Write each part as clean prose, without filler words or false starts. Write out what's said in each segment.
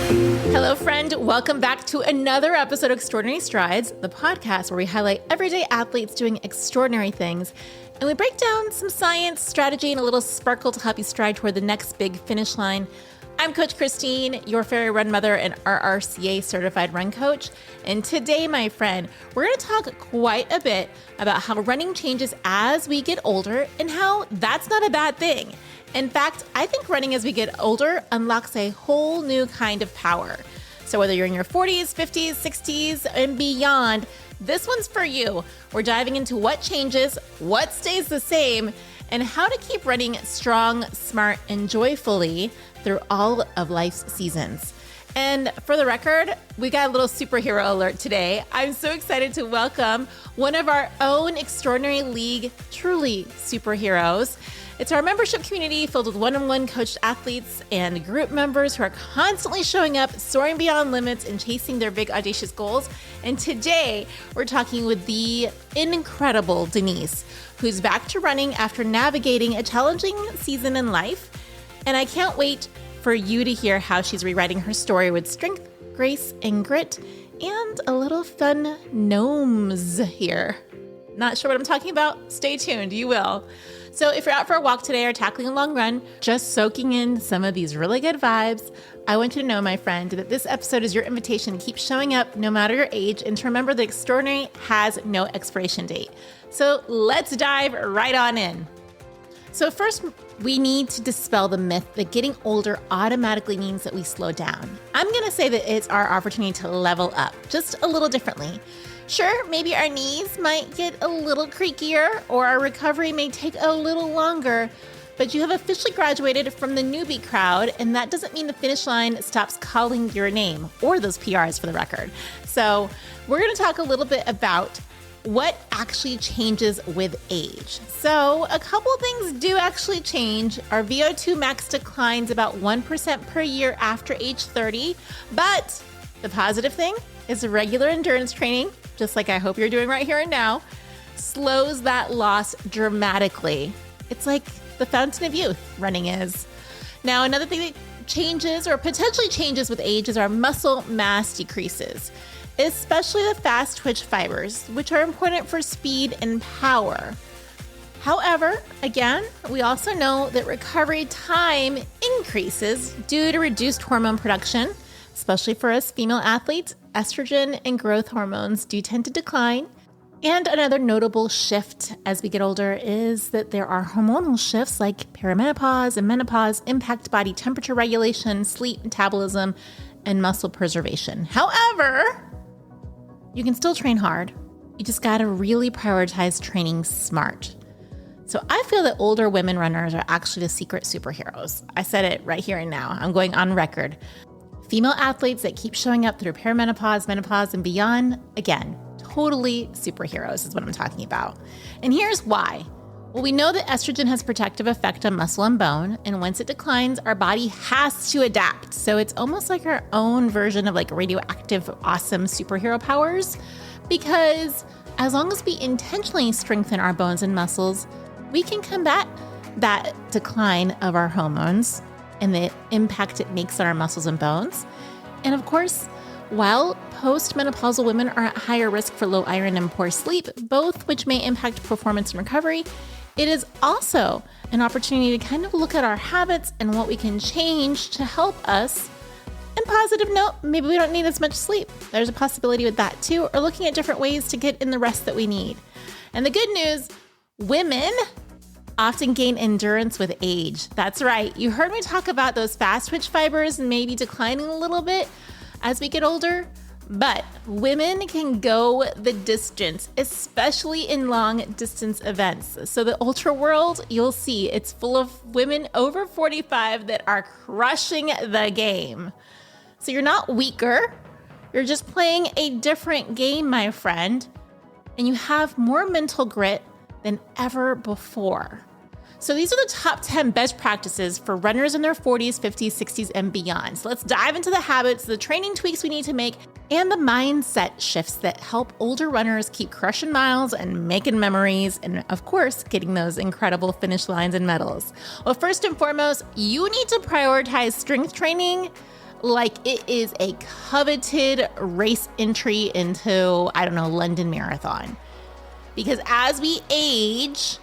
Hello, friend. Welcome back to another episode of Extraordinary Strides, the podcast where we highlight everyday athletes doing extraordinary things. And we break down some science, strategy, and a little sparkle to help you stride toward the next big finish line. I'm Coach Christine, your fairy run mother and RRCA certified run coach. And today, my friend, we're going to talk quite a bit about how running changes as we get older and how that's not a bad thing. In fact, I think running as we get older unlocks a whole new kind of power. So whether you're in your 40s, 50s, 60s, and beyond, this one's for you. We're diving into what changes, what stays the same, and how to keep running strong, smart, and joyfully through all of life's seasons. And for the record, we got a little superhero alert today. I'm so excited to welcome one of our own Extraordinary League truly superheroes. It's our membership community filled with one-on-one coached athletes and group members who are constantly showing up, soaring beyond limits, and chasing their big, audacious goals. And today, we're talking with the incredible Dennise, who's back to running after navigating a challenging season in life. And I can't wait for you to hear how she's rewriting her story with strength, grace, and grit, and a little fun gnomes here. Not sure what I'm talking about? Stay tuned, you will. So if you're out for a walk today or tackling a long run, just soaking in some of these really good vibes, I want you to know, my friend, that this episode is your invitation to keep showing up no matter your age and to remember that extraordinary has no expiration date. So let's dive right on in. So first, we need to dispel the myth that getting older automatically means that we slow down. I'm going to say that it's our opportunity to level up just a little differently. Sure, maybe our knees might get a little creakier or our recovery may take a little longer, but you have officially graduated from the newbie crowd, and that doesn't mean the finish line stops calling your name or those PRs for the record. So we're going to talk a little bit about what actually changes with age. So a couple of things do actually change. Our VO2 max declines about 1% per year after age 30, but the positive thing is regular endurance training, just like I hope you're doing right here and now, slows that loss dramatically. It's like the fountain of youth, running is. Now, another thing that changes or potentially changes with age is our muscle mass decreases, especially the fast twitch fibers, which are important for speed and power. However, again, we also know that recovery time increases due to reduced hormone production, especially for us female athletes. Estrogen and growth hormones do tend to decline. And another notable shift as we get older is that there are hormonal shifts like perimenopause and menopause impact body temperature regulation, sleep metabolism, and muscle preservation. However, you can still train hard. You just got to really prioritize training smart. So I feel that older women runners are actually the secret superheroes. I said it right here and now. I'm going on record. Female athletes that keep showing up through perimenopause, menopause, and beyond, again, totally superheroes is what I'm talking about. And here's why. Well, we know that estrogen has a protective effect on muscle and bone, and once it declines, our body has to adapt. So it's almost like our own version of like radioactive, awesome superhero powers, because as long as we intentionally strengthen our bones and muscles, we can combat that decline of our hormones and the impact it makes on our muscles and bones. And of course, while postmenopausal women are at higher risk for low iron and poor sleep, both which may impact performance and recovery, it is also an opportunity to kind of look at our habits and what we can change to help us. And positive note, maybe we don't need as much sleep. There's a possibility with that too, or looking at different ways to get in the rest that we need. And the good news, women often gain endurance with age. That's right. You heard me talk about those fast twitch fibers maybe declining a little bit as we get older, but women can go the distance, especially in long distance events. So the ultra world, you'll see it's full of women over 45 that are crushing the game. So you're not weaker. You're just playing a different game, my friend, and you have more mental grit than ever before. So these are the top 10 best practices for runners in their 40s, 50s, 60s, and beyond. So let's dive into the habits, the training tweaks we need to make, and the mindset shifts that help older runners keep crushing miles and making memories, and of course, getting those incredible finish lines and medals. Well, first and foremost, you need to prioritize strength training like it is a coveted race entry into, London Marathon. Because as we age,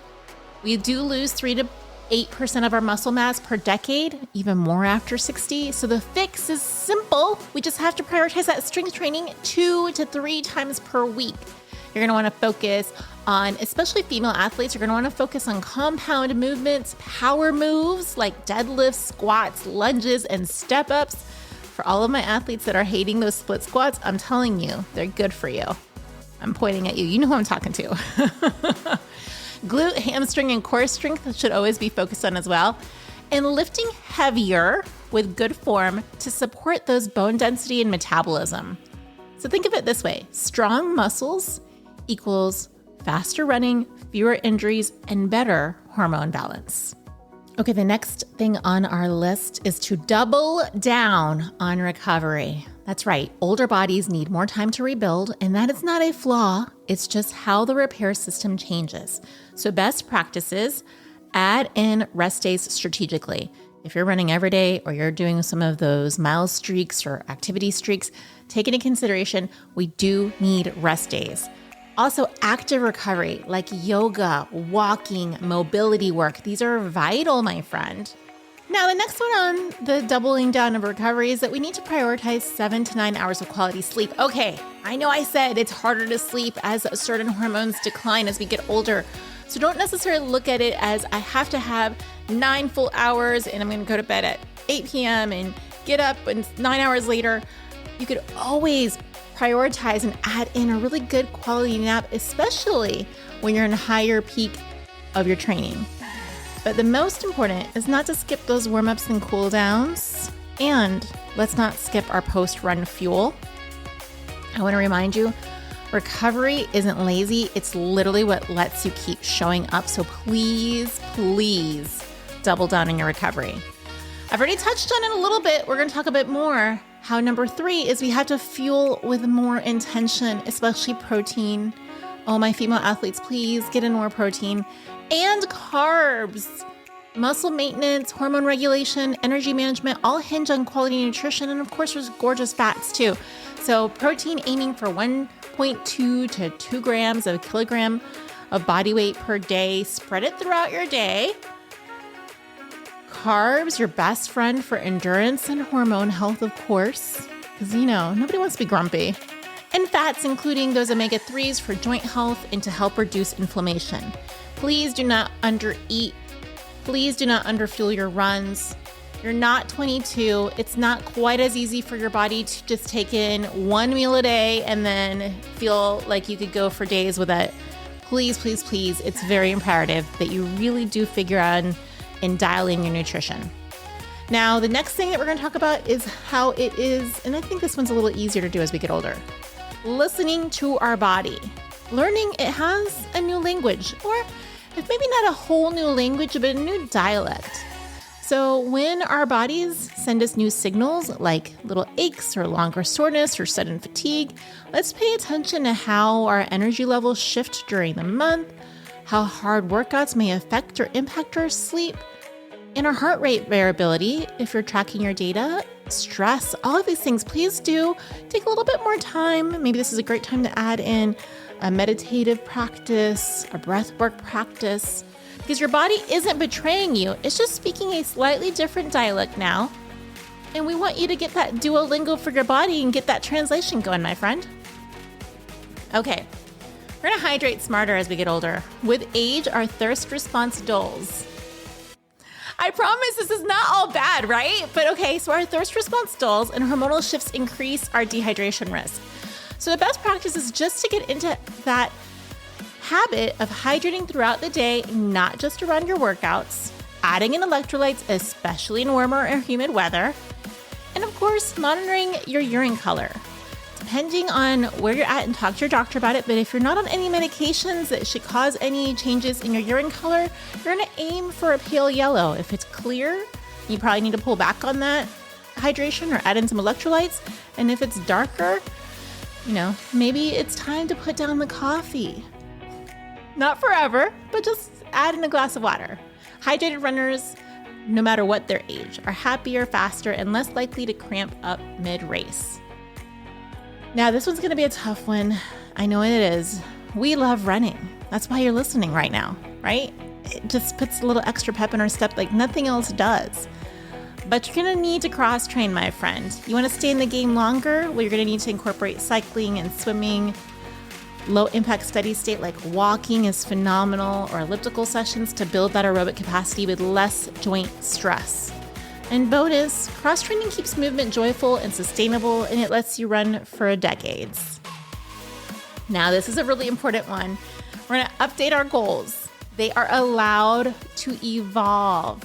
we do lose 3 to 8% of our muscle mass per decade, even more after 60. So the fix is simple. We just have to prioritize that strength training 2 to 3 times per week. You're going to want to focus on, especially female athletes, you're going to want to focus on compound movements, power moves like deadlifts, squats, lunges, and step-ups. For all of my athletes that are hating those split squats, I'm telling you, they're good for you. I'm pointing at you. You know who I'm talking to. Glute, hamstring, and core strength should always be focused on as well. And lifting heavier with good form to support those bone density and metabolism. So think of it this way. Strong muscles equals faster running, fewer injuries, and better hormone balance. Okay, the next thing on our list is to double down on recovery. That's right, older bodies need more time to rebuild, and that is not a flaw. It's just how the repair system changes. So best practices, add in rest days strategically. If you're running every day or you're doing some of those mile streaks or activity streaks, take into consideration we do need rest days. Also, active recovery like yoga, walking, mobility work. These are vital, my friend. Now, the next one on the doubling down of recovery is that we need to prioritize 7 to 9 hours of quality sleep. Okay, I know I said it's harder to sleep as certain hormones decline as we get older. So don't necessarily look at it as I have to have 9 full hours and I'm going to go to bed at 8 p.m. and get up and 9 hours later. You could always prioritize and add in a really good quality nap, especially when you're in a higher peak of your training. But the most important is not to skip those warm-ups and cool downs, and let's not skip our post-run fuel. I want to remind you, recovery isn't lazy. It's literally what lets you keep showing up. So please, please double down on your recovery. I've already touched on it a little bit. We're going to talk a bit more. How number 3 is we have to fuel with more intention, especially protein. Oh, my female athletes, please get in more protein and carbs. Muscle maintenance, hormone regulation, energy management, all hinge on quality nutrition. And of course, there's gorgeous fats too. So protein aiming for 1.2 to 2 grams of a kilogram of body weight per day. Spread it throughout your day. Carbs, your best friend for endurance and hormone health, of course, because, nobody wants to be grumpy. And fats, including those omega-3s for joint health and to help reduce inflammation. Please do not undereat. Please do not underfuel your runs. You're not 22. It's not quite as easy for your body to just take in one meal a day and then feel like you could go for days with it. Please, please, please. It's very imperative that you really do figure out and dial in your nutrition. Now, the next thing that we're going to talk about is how it is, and I think this one's a little easier to do as we get older, listening to our body. Learning it has a new language, or if maybe not a whole new language, but a new dialect. So when our bodies send us new signals like little aches or longer soreness or sudden fatigue, let's pay attention to how our energy levels shift during the month, how hard workouts may affect or impact our sleep, and our heart rate variability, if you're tracking your data, stress, all of these things. Please do take a little bit more time. Maybe this is a great time to add in a meditative practice, a breath work practice, because your body isn't betraying you. It's just speaking a slightly different dialect now. And we want you to get that Duolingo for your body and get that translation going, my friend. Okay. We're going to hydrate smarter as we get older. With age, our thirst response dulls. I promise this is not all bad, right? But okay, so our thirst response dulls and hormonal shifts increase our dehydration risk. So the best practice is just to get into that habit of hydrating throughout the day, not just around your workouts, adding in electrolytes, especially in warmer or humid weather, and of course, monitoring your urine color. Depending on where you're at, and talk to your doctor about it, but if you're not on any medications that should cause any changes in your urine color, you're going to aim for a pale yellow. If it's clear, you probably need to pull back on that hydration or add in some electrolytes. And if it's darker, maybe it's time to put down the coffee. Not forever, but just add in a glass of water. Hydrated runners no matter what their age, are happier, faster, and less likely to cramp up mid-race. Now, this one's going to be a tough one. I know it is. We love running. That's why you're listening right now, right? It just puts a little extra pep in our step like nothing else does. But you're going to need to cross-train, my friend. You want to stay in the game longer? Well, you're going to need to incorporate cycling and swimming. Low-impact steady state like walking is phenomenal, or elliptical sessions to build that aerobic capacity with less joint stress. And bonus, cross-training keeps movement joyful and sustainable, and it lets you run for decades. Now, this is a really important one. We're going to update our goals. They are allowed to evolve.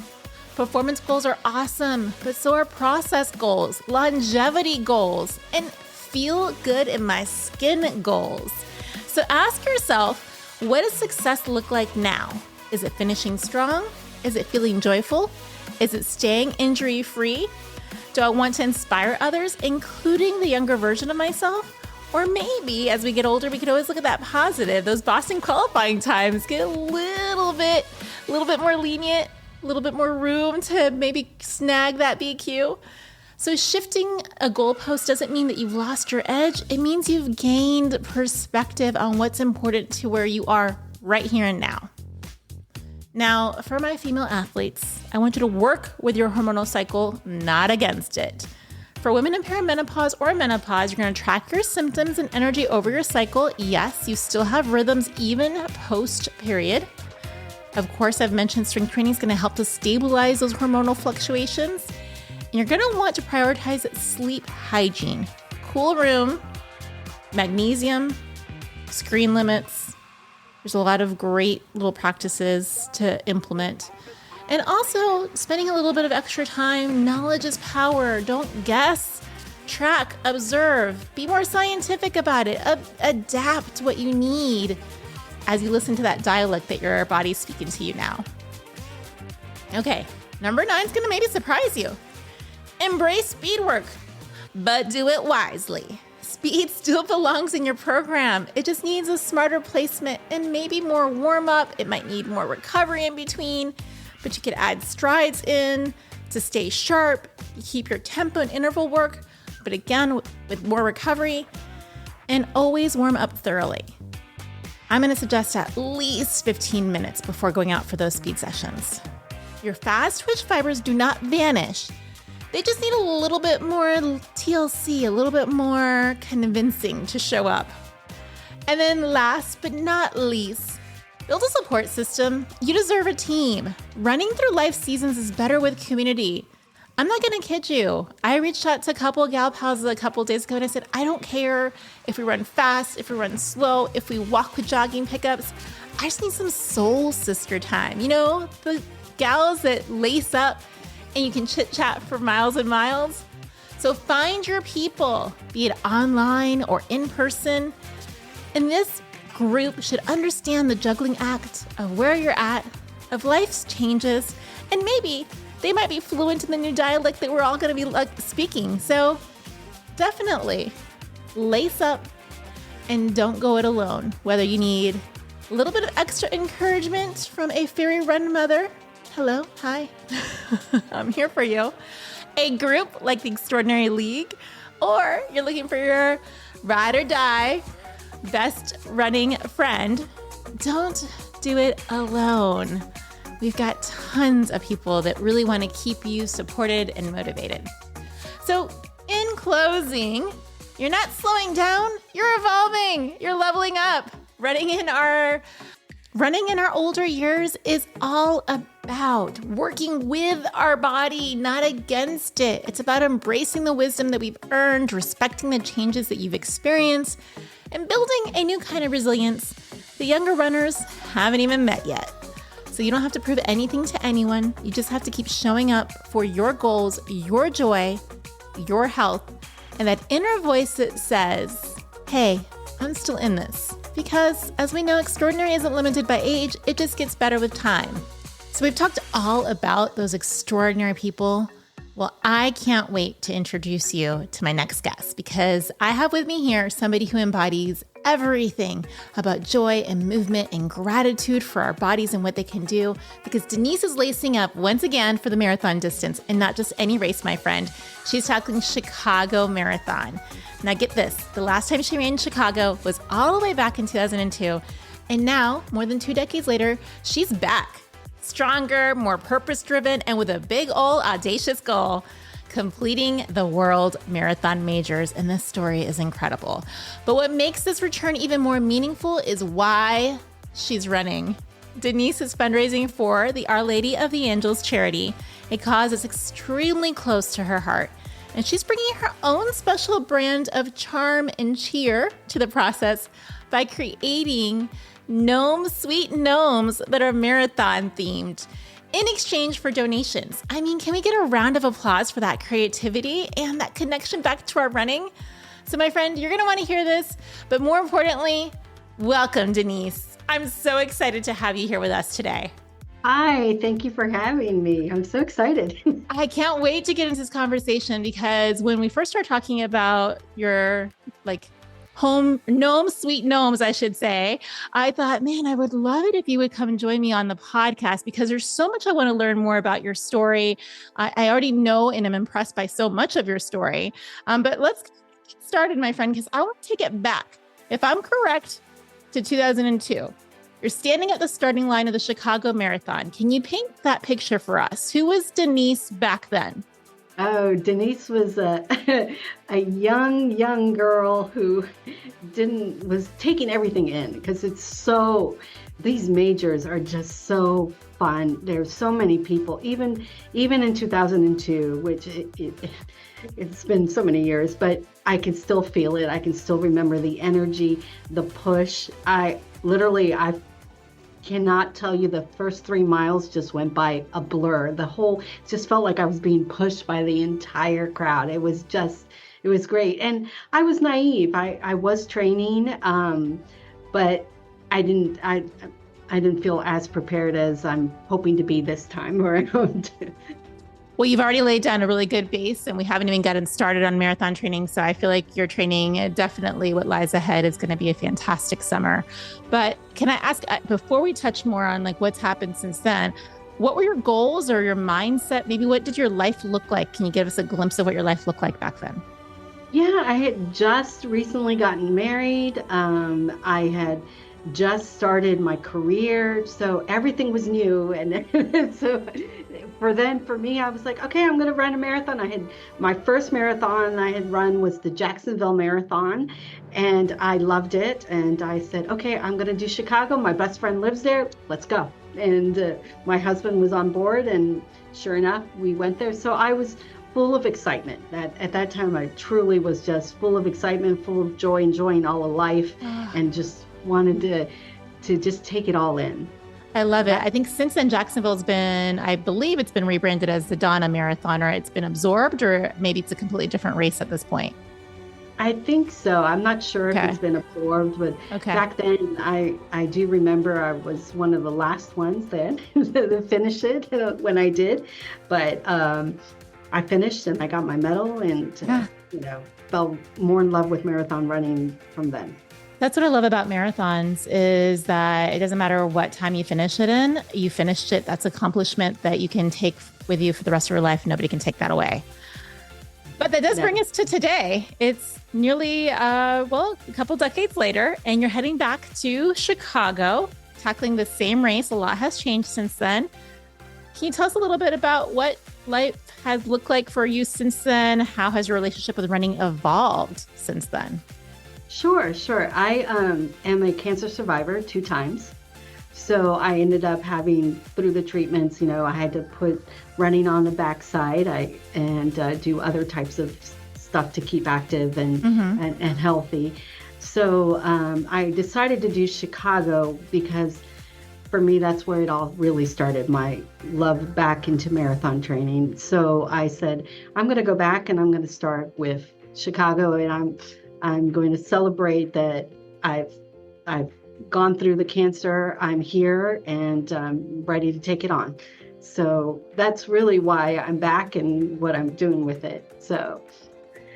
Performance goals are awesome, but so are process goals, longevity goals, and feel good in my skin goals. So ask yourself, what does success look like now? Is it finishing strong? Is it feeling joyful? Is it staying injury-free? Do I want to inspire others, including the younger version of myself? Or maybe as we get older, we could always look at that positive. Those Boston qualifying times get a little bit more lenient, a little bit more room to maybe snag that BQ. So shifting a goalpost doesn't mean that you've lost your edge. It means you've gained perspective on what's important to where you are right here and now. Now, for my female athletes, I want you to work with your hormonal cycle, not against it. For women in perimenopause or menopause, you're going to track your symptoms and energy over your cycle. Yes, you still have rhythms even post-period. Of course, I've mentioned strength training is going to help to stabilize those hormonal fluctuations. And you're going to want to prioritize sleep hygiene, cool room, magnesium, screen limits. There's a lot of great little practices to implement. And also spending a little bit of extra time. Knowledge is power. Don't guess, track, observe, be more scientific about it, adapt what you need as you listen to that dialect that your body's speaking to you now. Okay, number 9 is going to maybe surprise you. Embrace speed work, but do it wisely. Speed still belongs in your program. It just needs a smarter placement and maybe more warm up. It might need more recovery in between, but you could add strides in to stay sharp. You keep your tempo and interval work, but again, with more recovery, and always warm up thoroughly. I'm going to suggest at least 15 minutes before going out for those speed sessions. Your fast twitch fibers do not vanish. They just need a little bit more TLC, a little bit more convincing to show up. And then last but not least, build a support system. You deserve a team. Running through life seasons is better with community. I'm not going to kid you. I reached out to a couple of gal pals a couple of days ago and I said, I don't care if we run fast, if we run slow, if we walk with jogging pickups. I just need some soul sister time. You know, the gals that lace up and you can chit chat for miles and miles. So find your people, be it online or in person. And this group should understand the juggling act of where you're at, of life's changes, and maybe they might be fluent in the new dialect that we're all going to be speaking. So definitely lace up and don't go it alone. Whether you need a little bit of extra encouragement from a fairy run mother. Hello, hi, I'm here for you. A group like the Extraordinary League, or you're looking for your ride or die best running friend. Don't do it alone. We've got tons of people that really want to keep you supported and motivated. So in closing, you're not slowing down, you're evolving, you're leveling up. Running in our older years is all about working with our body, not against it. It's about embracing the wisdom that we've earned, respecting the changes that you've experienced, and building a new kind of resilience the younger runners haven't even met yet. So you don't have to prove anything to anyone. You just have to keep showing up for your goals, your joy, your health, and that inner voice that says, hey, I'm still in this. Because as we know, extraordinary isn't limited by age, it just gets better with time. So we've talked all about those extraordinary people Well, I can't wait to introduce you to my next guest because I have with me here somebody who embodies everything about joy and movement and gratitude for our bodies and what they can do, because Dennise is lacing up once again for the marathon distance, and not just any race, my friend. She's tackling Chicago Marathon. Now get this, the last time she ran in Chicago was all the way back in 2002, and now, more than 2 decades later, she's back. Stronger, more purpose-driven, and with a big old audacious goal, completing the World Marathon Majors. And this story is incredible. But what makes this return even more meaningful is why she's running. Dennise is fundraising for the Our Lady of the Angels charity, a cause that's extremely close to her heart. And she's bringing her own special brand of charm and cheer to the process by creating sweet gnomes that are marathon themed in exchange for donations. I mean, can we get a round of applause for that creativity and that connection back to our running? So my friend, you're going to want to hear this, but more importantly, welcome, Dennise. I'm so excited to have you here with us today. Hi, thank you for having me. I'm so excited. I can't wait to get into this conversation because when we first started talking about your sweet gnomes, I should say, I thought, man, I would love it if you would come and join me on the podcast because there's so much I want to learn more about your story. I already know and am impressed by so much of your story. But let's get started, my friend, because I want to take it back. If I'm correct, to 2002. You're standing at the starting line of the Chicago Marathon. Can you paint that picture for us? Who was Dennise back then? Oh, Dennise was a young girl who was taking everything in because these majors are just so fun. There's so many people, even in 2002, which it's been so many years, but I can still feel it. I can still remember the energy, the push. I cannot tell you, the first 3 miles just went by a blur. It just felt like I was being pushed by the entire crowd. It was great. And I was naive. I was training, but I didn't feel as prepared as I'm hoping to be this time around. Well, you've already laid down a really good base and we haven't even gotten started on marathon training. So I feel like your training, definitely what lies ahead is going to be a fantastic summer. But can I ask, before we touch more on what's happened since then, what were your goals or your mindset? Maybe what did your life look like? Can you give us a glimpse of what your life looked like back then? Yeah, I had just recently gotten married. I had just started my career, so everything was new. And so for me, I was like, okay, I'm going to run a marathon. My first marathon I had run was the Jacksonville Marathon, and I loved it. And I said, okay, I'm going to do Chicago. My best friend lives there. Let's go. And my husband was on board, and sure enough, we went there. So I was full of excitement. At that time, I truly was just full of excitement, full of joy, enjoying all of life, and just wanted to just take it all in. I love it. I think since then, I believe it's been rebranded as the Donna Marathon, or it's been absorbed, or maybe it's a completely different race at this point. I think so. I'm not sure if it's been absorbed, but back then I do remember I was one of the last ones then to finish it when I did. But I finished and I got my medal and fell more in love with marathon running from then. That's what I love about marathons is that it doesn't matter what time you finish it in, you finished it. That's an accomplishment that you can take with you for the rest of your life. Nobody can take that away. But that does bring us to today. It's nearly, a couple decades later, and you're heading back to Chicago, tackling the same race. A lot has changed since then. Can you tell us a little bit about what life has looked like for you since then? How has your relationship with running evolved since then? Sure. I am a cancer survivor 2 times. So I ended up having, through the treatments, I had to put running on the backside and do other types of stuff to keep active and healthy. So I decided to do Chicago because for me, that's where it all really started, my love back into marathon training. So I said, I'm going to go back and I'm going to start with Chicago, and I'm going to celebrate that I've gone through the cancer. I'm here and I'm ready to take it on. So that's really why I'm back and what I'm doing with it. So.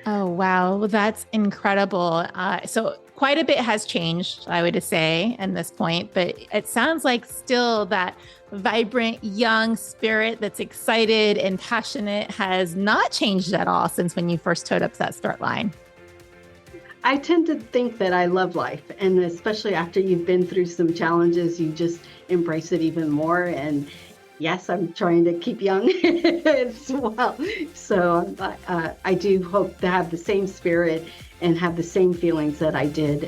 Oh, wow. Well, that's incredible. So quite a bit has changed, I would say, at this point, but it sounds like still that vibrant young spirit that's excited and passionate has not changed at all since when you first towed up that start line. I tend to think that I love life, and especially after you've been through some challenges, you just embrace it even more. And yes, I'm trying to keep young as well. So I do hope to have the same spirit and have the same feelings that I did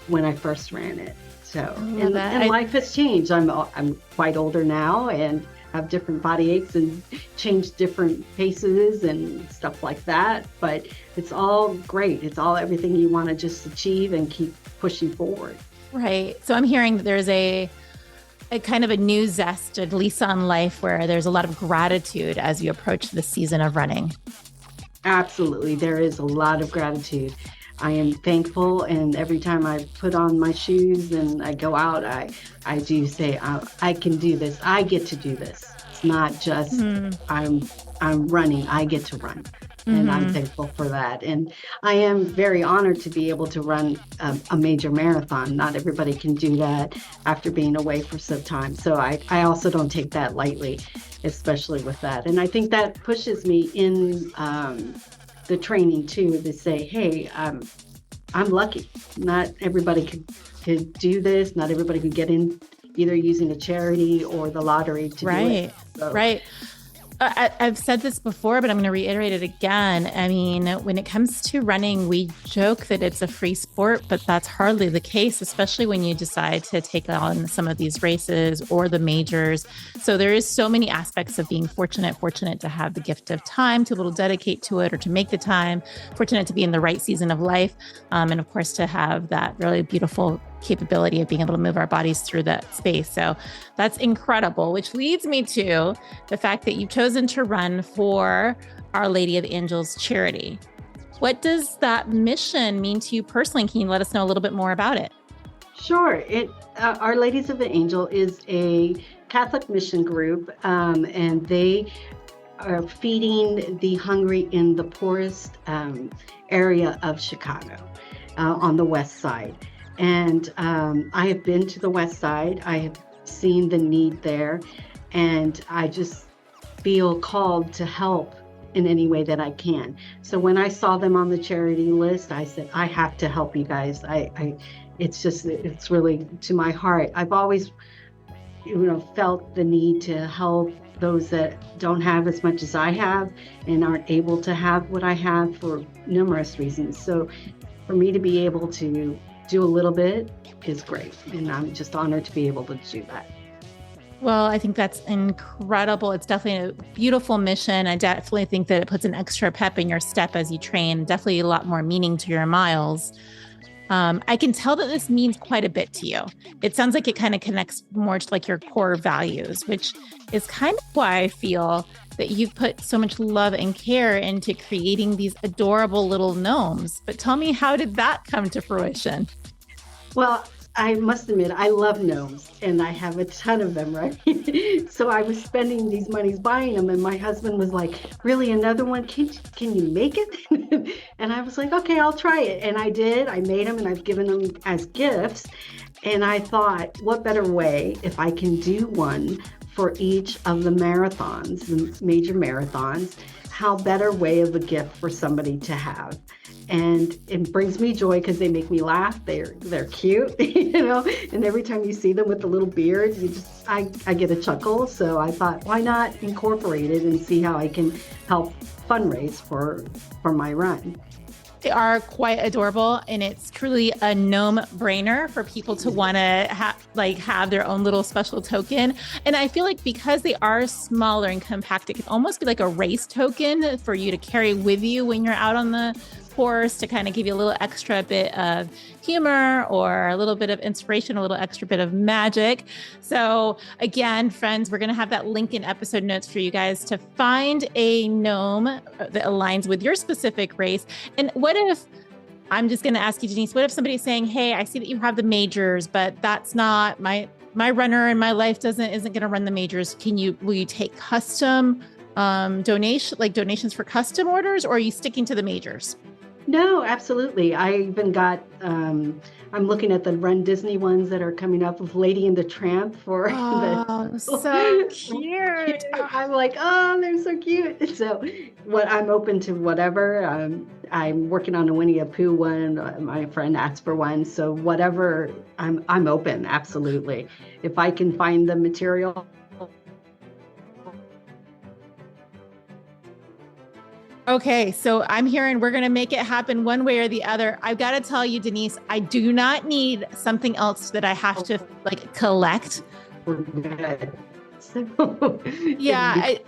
when I first ran it. So, and life has changed. I'm quite older now and have different body aches and change different paces and stuff like that. But it's all great. It's all everything you want to just achieve and keep pushing forward. Right. So I'm hearing that there's a kind of a new zest, at least on life, where there's a lot of gratitude as you approach the season of running. Absolutely. There is a lot of gratitude. I am thankful, and every time I put on my shoes and I go out, I do say, I can do this. I get to do this. It's not just I'm running. I get to run, and I'm thankful for that. And I am very honored to be able to run a major marathon. Not everybody can do that after being away for some time. So I also don't take that lightly, especially with that. And I think that pushes me in the training too, to say, hey, I'm lucky. Not everybody could do this. Not everybody could get in either using a charity or the lottery to do it. So. Right. I've said this before, but I'm going to reiterate it again. I mean, when it comes to running, we joke that it's a free sport, but that's hardly the case, especially when you decide to take on some of these races or the majors. So there is so many aspects of being fortunate to have the gift of time to be able to dedicate to it or to make the time, fortunate to be in the right season of life. And of course, to have that really beautiful capability of being able to move our bodies through that space. So that's incredible, which leads me to the fact that you've chosen to run for Our Lady of Angels charity. What does that mission mean to you personally? Can you let us know a little bit more about it? Sure. Our Ladies of the Angel is a Catholic mission group, and they are feeding the hungry in the poorest area of Chicago, on the west side. And I have been to the west side. I have seen the need there, and I just feel called to help in any way that I can. So when I saw them on the charity list, I said, I have to help you guys. It's really to my heart. I've always, felt the need to help those that don't have as much as I have and aren't able to have what I have for numerous reasons. So for me to be able to do a little bit is great. And I'm just honored to be able to do that. Well, I think that's incredible. It's definitely a beautiful mission. I definitely think that it puts an extra pep in your step as you train, definitely a lot more meaning to your miles. I can tell that this means quite a bit to you. It sounds like it kind of connects more to like your core values, which is kind of why I feel that you've put so much love and care into creating these adorable little gnomes. But tell me, how did that come to fruition? Well, I must admit, I love gnomes, and I have a ton of them, right? So I was spending these monies buying them, and my husband was like, really, another one? Can you make it? And I was like, okay, I'll try it. And I did. I made them, and I've given them as gifts. And I thought, what better way if I can do one for each of the marathons, the major marathons, how better way of a gift for somebody to have. And it brings me joy because they make me laugh. They're cute, and every time you see them with the little beard, I get a chuckle. So I thought, why not incorporate it and see how I can help fundraise for my run. They are quite adorable, and it's truly a gnome brainer for people to want to have their own little special token. And I feel like because they are smaller and compact, it can almost be like a race token for you to carry with you when you're out on the course, to kind of give you a little extra bit of humor or a little bit of inspiration, a little extra bit of magic. So again, friends, we're going to have that link in episode notes for you guys to find a gnome that aligns with your specific race. And what if, I'm just going to ask you, Dennise, what if somebody's saying, hey, I see that you have the majors, but that's not my my runner in my life isn't going to run the majors. Will you take custom donations for custom orders, or are you sticking to the majors? No, absolutely. I even got, I'm looking at the Run Disney ones that are coming up with Lady and the Tramp for so cute. I'm like, oh, they're so cute. So I'm open to whatever. I'm working on a Winnie the Pooh one. My friend asked for one. So whatever, I'm open. Absolutely. If I can find the material. Okay, so I'm hearing we're going to make it happen one way or the other. I've got to tell you, Dennise, I do not need something else that I have to collect. We're good. So, yeah,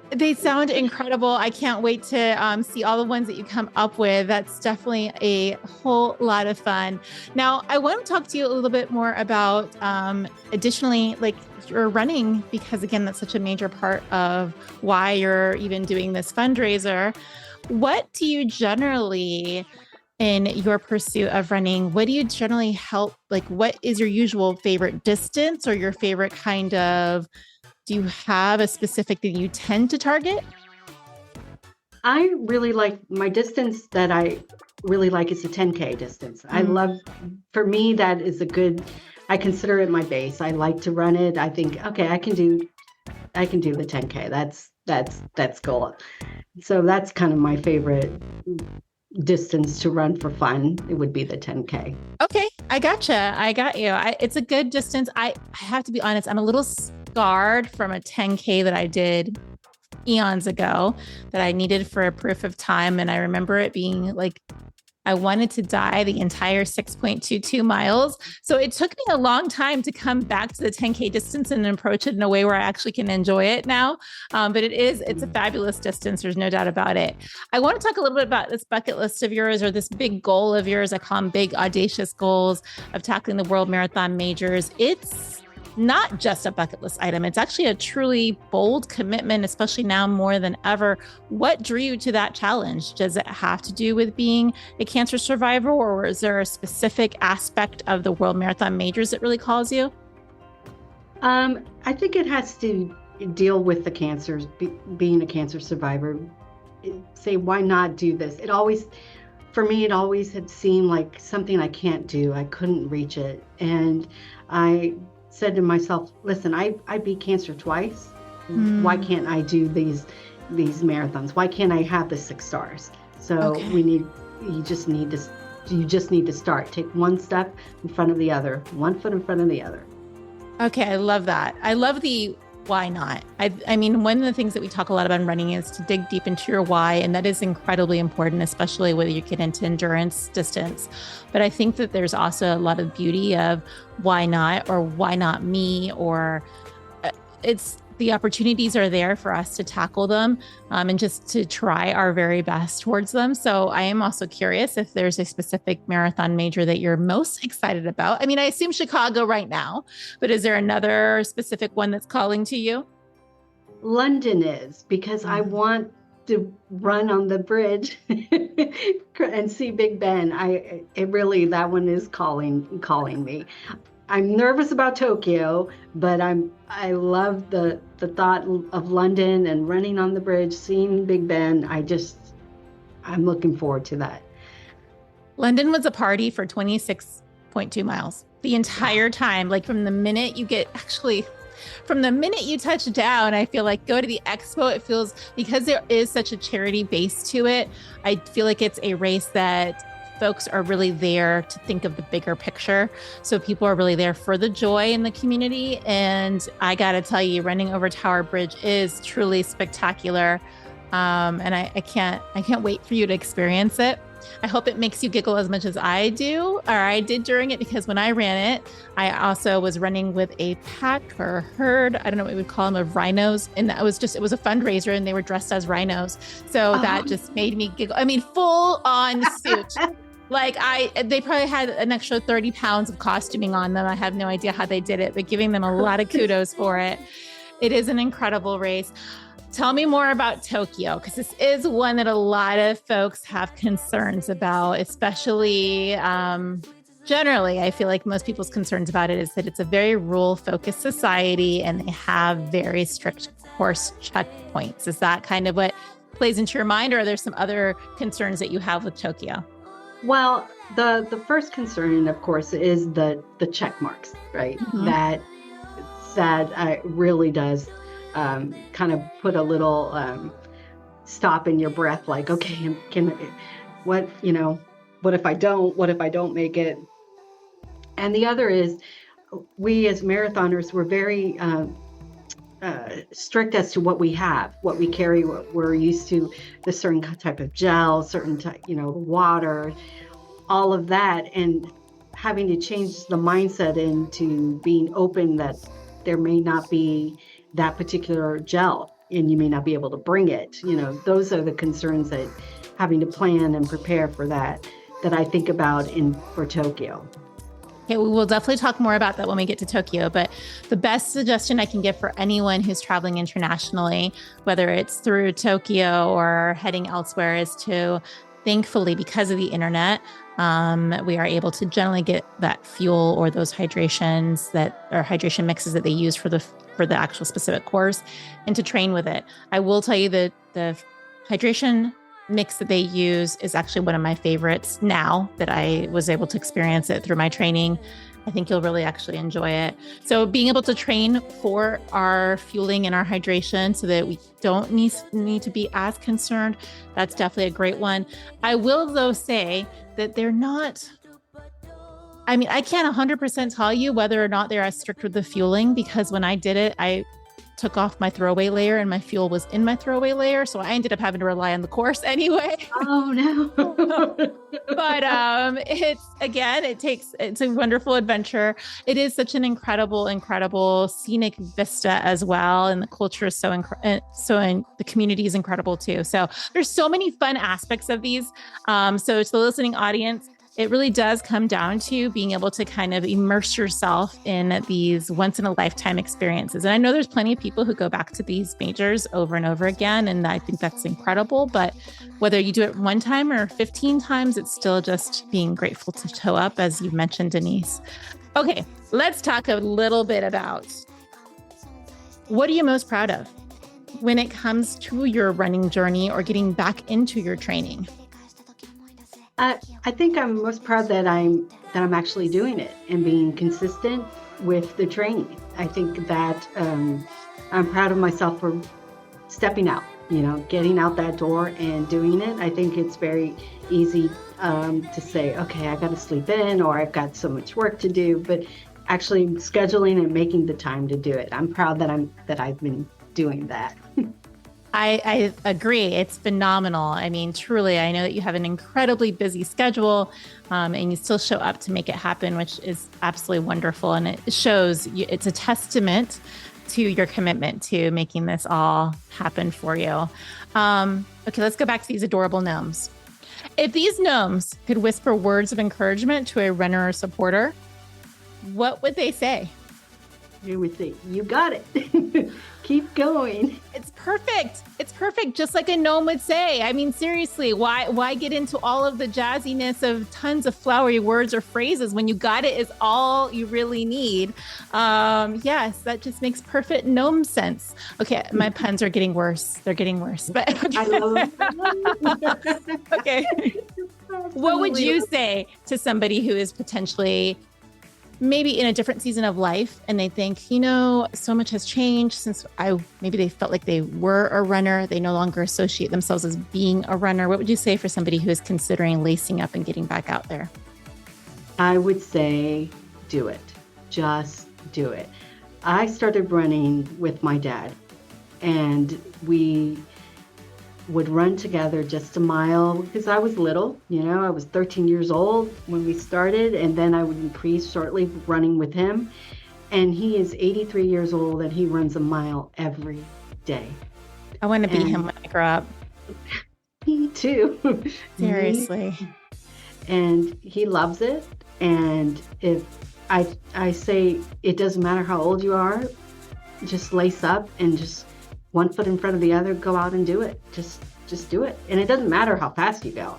they sound incredible. I can't wait to see all the ones that you come up with. That's definitely a whole lot of fun. Now, I want to talk to you a little bit more about additionally, you're running, because again, that's such a major part of why you're even doing this fundraiser. What do you generally, in your pursuit of running, what do you generally help? What is your usual favorite distance, or your favorite do you have a specific that you tend to target? I really like my distance that I really like is the 10K distance. For me, that is I consider it my base. I like to run it. I think, okay, I can do the 10K. That's cool. So that's kind of my favorite distance to run for fun. It would be the 10K. Okay. I gotcha. I got you. It's a good distance. I have to be honest. I'm a little scarred from a 10K that I did eons ago that I needed for a proof of time. And I remember it being I wanted to die the entire 6.22 miles. So it took me a long time to come back to the 10K distance and approach it in a way where I actually can enjoy it now. But it's a fabulous distance. There's no doubt about it. I want to talk a little bit about this bucket list of yours, or this big goal of yours. I call them big, audacious goals of tackling the World Marathon Majors. It's not just a bucket list item. It's actually a truly bold commitment, especially now more than ever. What drew you to that challenge? Does it have to do with being a cancer survivor, or is there a specific aspect of the World Marathon Majors that really calls you? I think it has to deal with the cancers, being a cancer survivor. Say, why not do this? For me, it always had seemed like something I can't do. I couldn't reach it. And I said to myself, listen, I beat cancer twice. Why can't I do these marathons? Why can't I have the 6 stars? So you just need to start. Take one step in front of the other, one foot in front of the other. Okay. I love that. I love the why not? I mean, one of the things that we talk a lot about in running is to dig deep into your why. And that is incredibly important, especially whether you get into endurance distance. But I think that there's also a lot of beauty of why not, or why not me, or the opportunities are there for us to tackle them and just to try our very best towards them. So I am also curious if there's a specific marathon major that you're most excited about. I mean, I assume Chicago right now, but is there another specific one that's calling to you? London is, because I want to run on the bridge and see Big Ben. That one is calling me. I'm nervous about Tokyo, but I love the thought of London and running on the bridge, seeing Big Ben. I'm looking forward to that. London was a party for 26.2 miles the entire time. From the minute you touch down, I feel like go to the expo. It feels, because there is such a charity base to it, I feel like it's a race that folks are really there to think of the bigger picture. So people are really there for the joy in the community. And I got to tell you, running over Tower Bridge is truly spectacular. And I can't wait for you to experience it. I hope it makes you giggle as much as I do, or I did during it, because when I ran it, I also was running with a pack or herd, I don't know what we would call them, of rhinos. And it was a fundraiser and they were dressed as rhinos. So that just made me giggle. I mean, full on suit. They probably had an extra 30 pounds of costuming on them. I have no idea how they did it, but giving them a lot of kudos for it. It is an incredible race. Tell me more about Tokyo, because this is one that a lot of folks have concerns about, especially Generally, I feel like most people's concerns about it is that it's a very rule-focused society and they have very strict course checkpoints. Is that kind of what plays into your mind, or are there some other concerns that you have with Tokyo? Well, the first concern, of course, is the check marks, right? Mm-hmm. That really does kind of put a little stop in your breath, like, okay, what, what if I don't? What if I don't make it? And the other is, we as marathoners, we're very strict as to what we have, what we carry, what we're used to, the certain type of gel, certain type, water, all of that, and having to change the mindset into being open that there may not be that particular gel and you may not be able to bring it. Those are the concerns that having to plan and prepare for that I think about for Tokyo. Okay, we will definitely talk more about that when we get to Tokyo, but the best suggestion I can give for anyone who's traveling internationally, whether it's through Tokyo or heading elsewhere, is to, thankfully, because of the internet, we are able to generally get that fuel or those hydration mixes that they use for the actual specific course, and to train with it. I will tell you that the hydration mix that they use is actually one of my favorites now that I was able to experience it through my training. I think you'll really actually enjoy it. So being able to train for our fueling and our hydration so that we don't need to be as concerned, that's definitely a great one. I will, though, say that they're not, I can't 100% tell you whether or not they're as strict with the fueling, because when I did it, I took off my throwaway layer and my fuel was in my throwaway layer. So I ended up having to rely on the course anyway. Oh no. But it's a wonderful adventure. It is such an incredible scenic vista as well. And the culture is the community is incredible too. So there's so many fun aspects of these. So to the listening audience, it really does come down to being able to kind of immerse yourself in these once in a lifetime experiences. And I know there's plenty of people who go back to these majors over and over again, and I think that's incredible. But whether you do it one time or 15 times, it's still just being grateful to show up, as you've mentioned, Dennise. Okay, let's talk a little bit about, what are you most proud of when it comes to your running journey or getting back into your training? I think I'm most proud that I'm actually doing it and being consistent with the training. I think that I'm proud of myself for stepping out, getting out that door and doing it. I think it's very easy to say, okay, I got to sleep in, or I've got so much work to do, but actually scheduling and making the time to do it. I'm proud that I've been doing that. I agree. It's phenomenal. Truly, I know that you have an incredibly busy schedule and you still show up to make it happen, which is absolutely wonderful. And it shows it's a testament to your commitment to making this all happen for you. Okay, let's go back to these adorable gnomes. If these gnomes could whisper words of encouragement to a runner or supporter, what would they say? You would say, you got it. Keep going. It's perfect. It's perfect. Just like a gnome would say. Seriously, why get into all of the jazziness of tons of flowery words or phrases when you got it is all you really need? Yes, that just makes perfect gnome sense. Okay, my puns are getting worse. They're getting worse. But okay. I love them. Okay. What would you say to somebody who is potentially maybe in a different season of life and they think, so much has changed since maybe they felt like they were a runner. They no longer associate themselves as being a runner. What would you say for somebody who is considering lacing up and getting back out there? I would say, do it. Just do it. I started running with my dad, and we would run together just a mile because I was little, I was 13 years old when we started, and then I would increase shortly running with him. And he is 83 years old and he runs a mile every day. I want to be him when I grow up. Me too. Seriously. And he loves it. And if I say, it doesn't matter how old you are, just lace up and just one foot in front of the other, go out and do it. Just do it. And it doesn't matter how fast you go.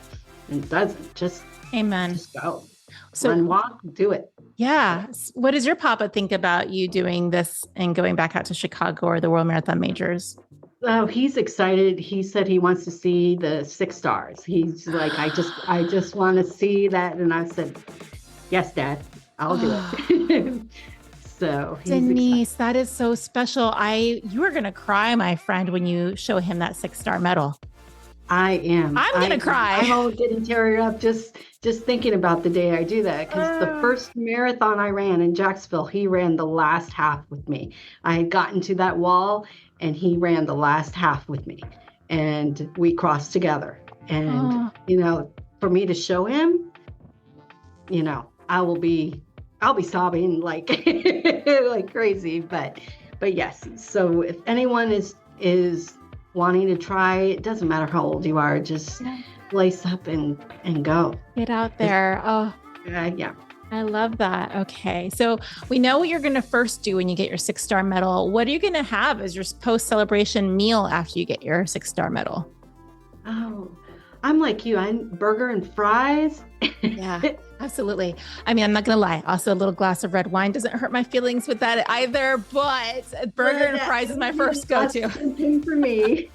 It doesn't. Just Amen. Just go. So Run, walk, do it. yeah. What does your papa think about you doing this and going back out to Chicago or the World Marathon Majors? Oh, he's excited. He said he wants to see the 6 stars. He's like, I just want to see that. And I said, yes, Dad, I'll do it. So he's Dennise, excited. that is so special. You are going to cry, my friend, when you show him that 6-star medal. I am. I'm going to cry. I'm all getting teared up just thinking about the day I do that. Because the first marathon I ran in Jacksonville, he ran the last half with me. I had gotten to that wall and he ran the last half with me. And we crossed together. And, for me to show him, I'll be sobbing like like crazy. But yes. So if anyone is wanting to try, it doesn't matter how old you are, just lace up and go. Get out there. Oh, yeah. I love that. Okay. So we know what you're going to first do when you get your 6-star medal. What are you going to have as your post-celebration meal after you get your 6-star medal? Oh, I'm like you. I'm burger and fries. Yeah, absolutely. I mean, I'm not going to lie. Also, a little glass of red wine doesn't hurt my feelings with that either, but burger and fries is my first go-to. Champagne for me.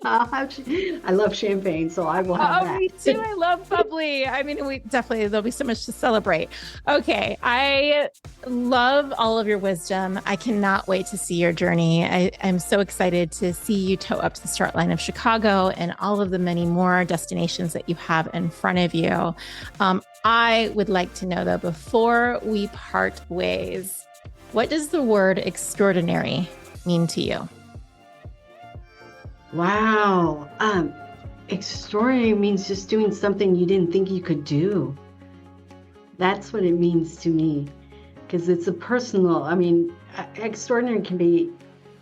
I love champagne, so I will have that. Me too. I love bubbly. I mean, there'll be so much to celebrate. Okay. I love all of your wisdom. I cannot wait to see your journey. I'm so excited to see you toe up to the start line of Chicago and all of the many more destinations that you have in front of you. I would like to know, though, before we part ways, what does the word extraordinary mean to you? Wow. Extraordinary means just doing something you didn't think you could do. That's what it means to me, because it's extraordinary can be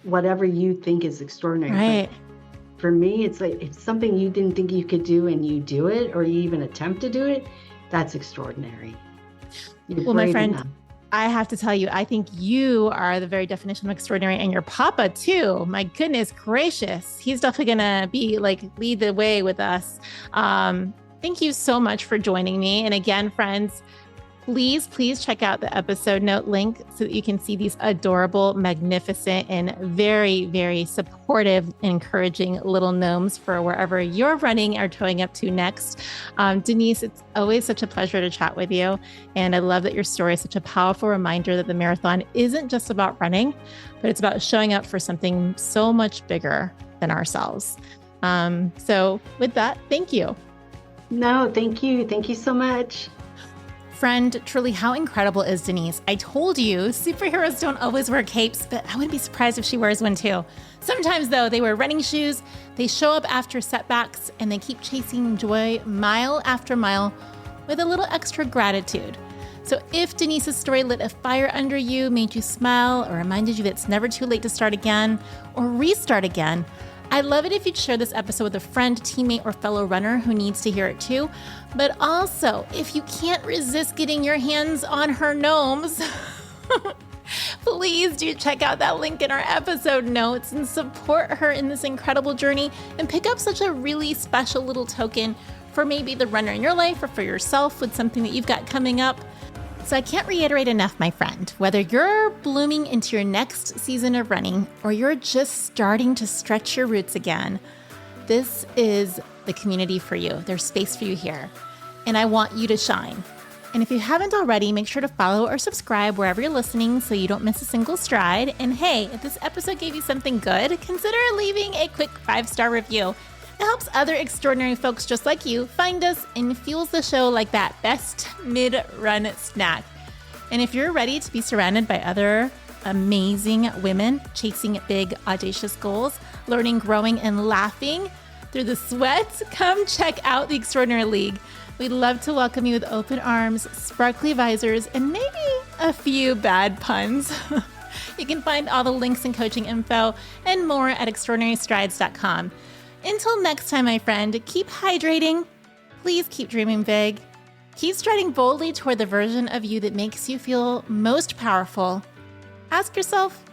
whatever you think is extraordinary. Right. But for me, it's like, if something you didn't think you could do and you do it, or you even attempt to do it, that's extraordinary. Well, my friend, I have to tell you, I think you are the very definition of extraordinary, and your papa too. My goodness gracious. He's definitely going to lead the way with us. Thank you so much for joining me. And again, friends, please check out the episode note link so that you can see these adorable, magnificent, and very, very supportive, encouraging little gnomes for wherever you're running or towing up to next. Dennise, it's always such a pleasure to chat with you. And I love that your story is such a powerful reminder that the marathon isn't just about running, but it's about showing up for something so much bigger than ourselves. So with that, thank you. No, thank you. Thank you so much. Friend, truly, how incredible is Dennise? I told you, superheroes don't always wear capes, but I wouldn't be surprised if she wears one too. Sometimes, though, they wear running shoes, they show up after setbacks, and they keep chasing joy mile after mile with a little extra gratitude. So if Dennise's story lit a fire under you, made you smile, or reminded you that it's never too late to start again or restart again, I'd love it if you'd share this episode with a friend, teammate, or fellow runner who needs to hear it too. But also, if you can't resist getting your hands on her gnomes, please do check out that link in our episode notes and support her in this incredible journey and pick up such a really special little token for maybe the runner in your life or for yourself with something that you've got coming up. So I can't reiterate enough, my friend, whether you're blooming into your next season of running or you're just starting to stretch your roots again, this is the community for you. There's space for you here. And I want you to shine. And if you haven't already, make sure to follow or subscribe wherever you're listening so you don't miss a single stride. And hey, if this episode gave you something good, consider leaving a quick 5-star review. It helps other extraordinary folks just like you find us and fuels the show like that best mid-run snack. And if you're ready to be surrounded by other amazing women chasing big, audacious goals, learning, growing, and laughing through the sweat, come check out the Extraordinary League. We'd love to welcome you with open arms, sparkly visors, and maybe a few bad puns. You can find all the links and coaching info and more at extraordinarystrides.com. Until next time, my friend, keep hydrating. Please keep dreaming big. Keep striding boldly toward the version of you that makes you feel most powerful. Ask yourself,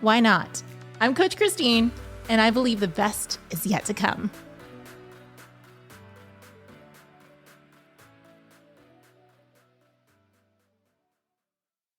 why not? I'm Coach Christine, and I believe the best is yet to come.